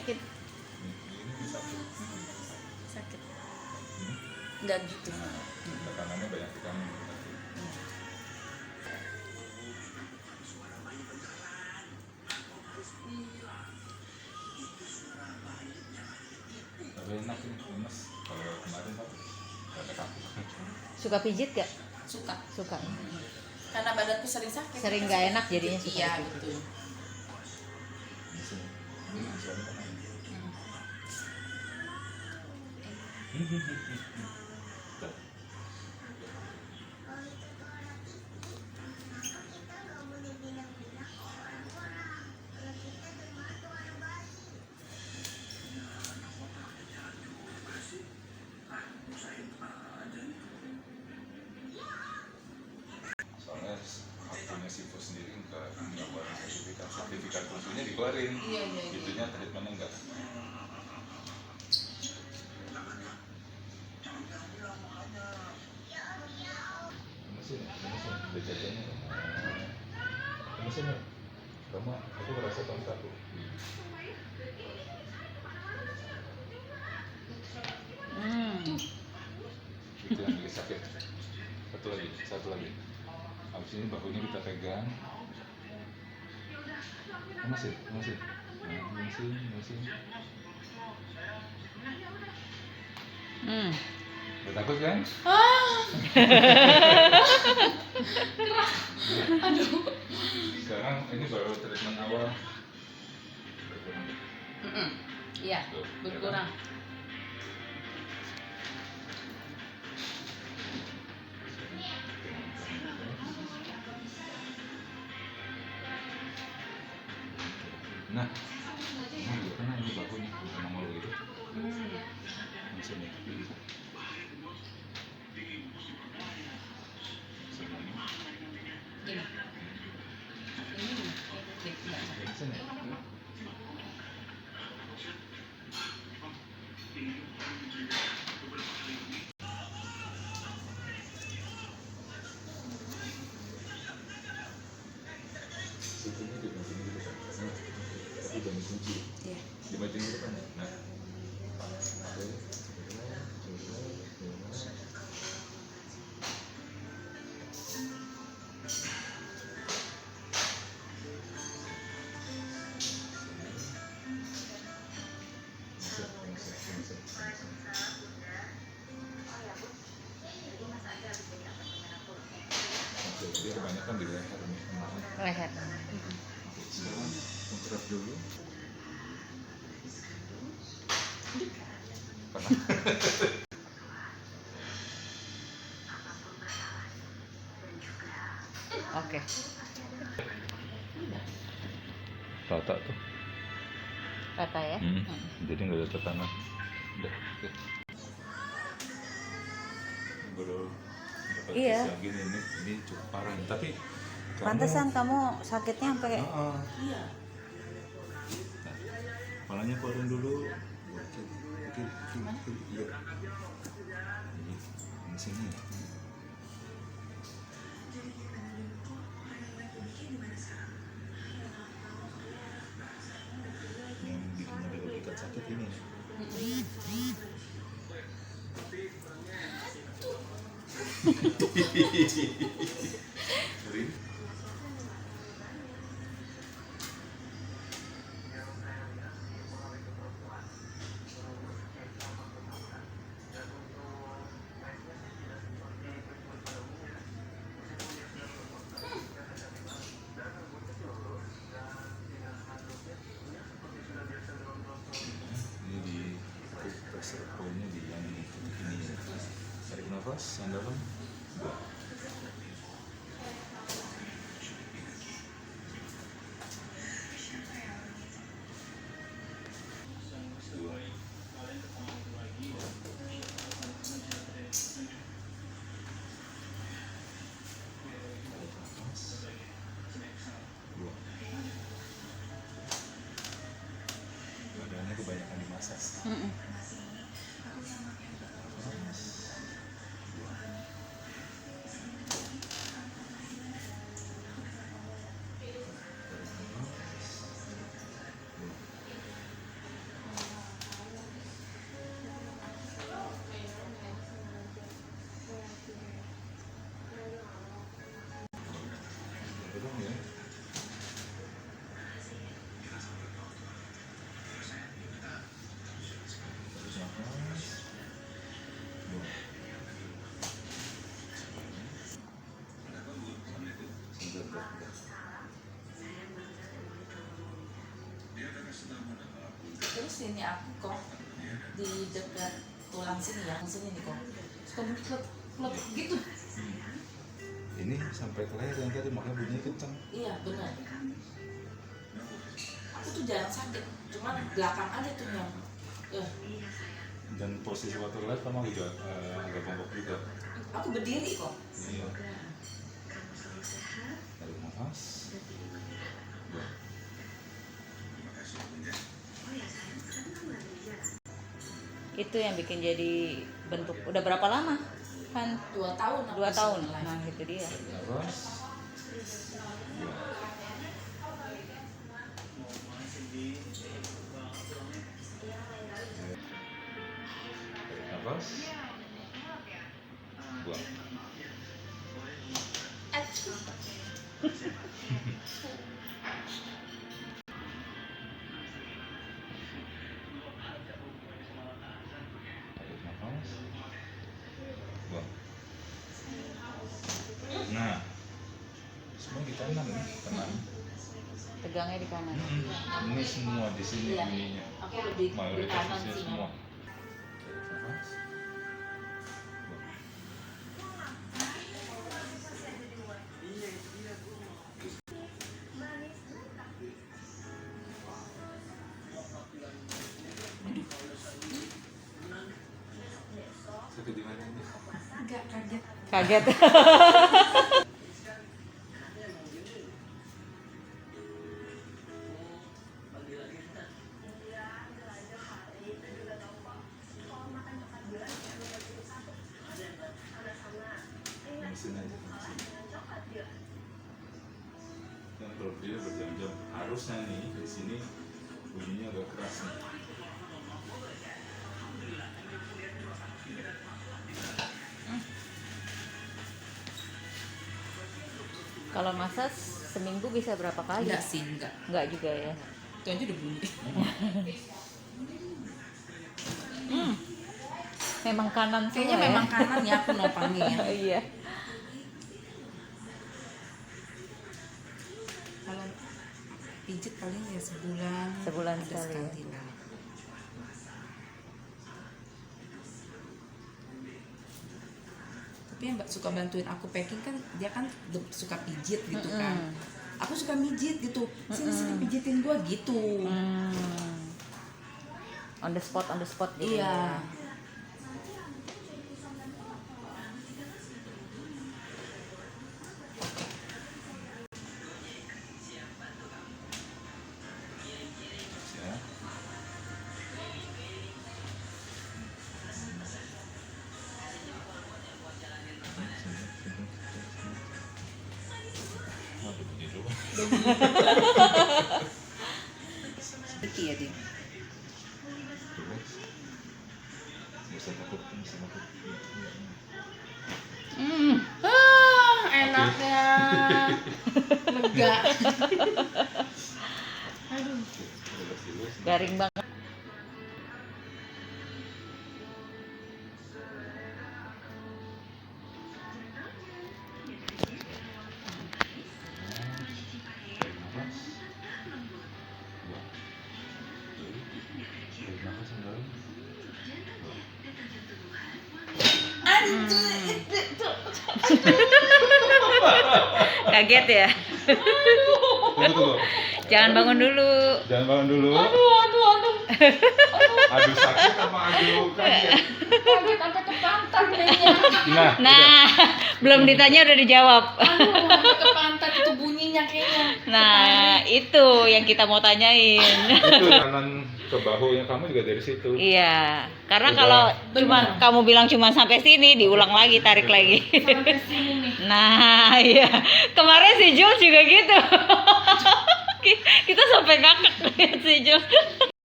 Sakit. Ini sakit. Sakit. Ini. Enggak gitu. Nah, tekanannya banyak tekanan. Tapi enak ini, lemes. Kalau kemarin Pak, ada kaku. Suka pijit gak? Suka. Suka. Karena badanku sering sakit. Sering nggak enak jadinya suka. Iya, betul. Di sini. Ini suami kan. Soalnya hakimnya Sifu sendiri nggak ngeluarin sertifikat kursunya dikeluarin. Iya. Itunya treatmentnya enggak. Lemesin, lemesin ya. Kamu, aku merasa kamu takut. Itu yang lagi sakit. Satu lagi. Habis ini bahunya kita pegang. Lemesin. Lemesin. Gak takut kan? Aduh. Sekarang ini baru treatment awal. Iya, berkurang. Nah, juga kena ini bahunya, bukan nongol gitu. Sini. Gini. Ini. Sini. Situnya dibanting dulu kan, tapi jangan kunci. Iya. Dibanting dulu kan. Nah, oke. Dia kebanyakan di leher nih kemarin. Leher. Sekarang contrap dulu. Pernah? Oke. Rata tuh. Rata ya. Jadi nggak ada tekanan. Udah. Oke. Baru dapat Iya. yang gini ini cukup parah. Tapi Pantesan kamu sakitnya sampai Iya. Nah, kepalanya keluarin dulu. Oke. Iya. Ini sini. Yang bikin ada ikat sakit ini. Rin. Ini di pressure point-nya di yang ini. Tarik nafas yang dalam. Badannya kebanyakan dimasas. sini aku kok di dekat tulang sini ya, sini nih kok. Suka bunyi klep gitu. Ini sampai ke leher yang tadi makanya bunyinya kencang. Iya benar. Aku tuh jarang sakit, cuman belakang aja tuh yang. Dan posisi waktu live kamu juga agak bongkok juga. Aku berdiri kok. Iya. Tarik nafas. Buang. Itu yang bikin jadi bentuk. Udah berapa lama? Kan 2 tahun. aku 2 tahun. sini live. Nah, itu dia. Tarik nafas. Buang. Tarik nafas. Buang. Aduh. Tarik nafas. Buang. Nah, semua di kanan nih, kanan. Tegangnya di kanan. Ini semua di sini Iya. ininya. Aku lebih di Mayoritas kanan isinya sih. semua. Tarik nafas. Buang. Sakit di mana ini? Agak kaget. Kaget. Mesin aja. Dan kalau dia berjam-jam harusnya nih di sini bunyinya agak keras nih. Kalau massage seminggu bisa berapa kali? Enggak sih, enggak. Enggak juga ya. Itu aja udah bunyi. Memang kanan semua Kayaknya ya? memang kanan ya aku nopangnya ya. Iya. Kalau pijit paling ya sebulan. Sebulan ada sekali ya. sekali lah. Tapi yang suka bantuin aku packing kan dia kan suka pijit gitu kan. Aku suka mijit gitu. Sini pijitin gua gitu. On the spot gitu. Iya. Ya. Aduh, bunyi dulu. Iki ya dia. Relax. Nggak usah takut, nggak usah takut. Enaknya. Lega. Aduh. Relax dulu. Garing banget. Tarik nafas. Buang. Tarik nafas yang dalam. Buang. Kaget ya? Tunggu. Jangan bangun dulu. Jangan bangun dulu. Aduh. Aduh sakit apa aduh kaget? Kaget sampai ke pantat kayaknya. Nah, Nah, belum ditanya udah dijawab. Aduh, sampai ke pantat itu bunyinya kayaknya. Nah, itu yang kita mau tanyain. itu kanan ke bahunya kamu juga dari situ. Iya, karena Udah. kalau cuma Benar. kamu bilang cuma sampai sini, diulang lagi, tarik lagi. Sampai sini nih. Nah, iya. Kemarin si Jules juga gitu. Kita sampai ngakak lihat si Jules.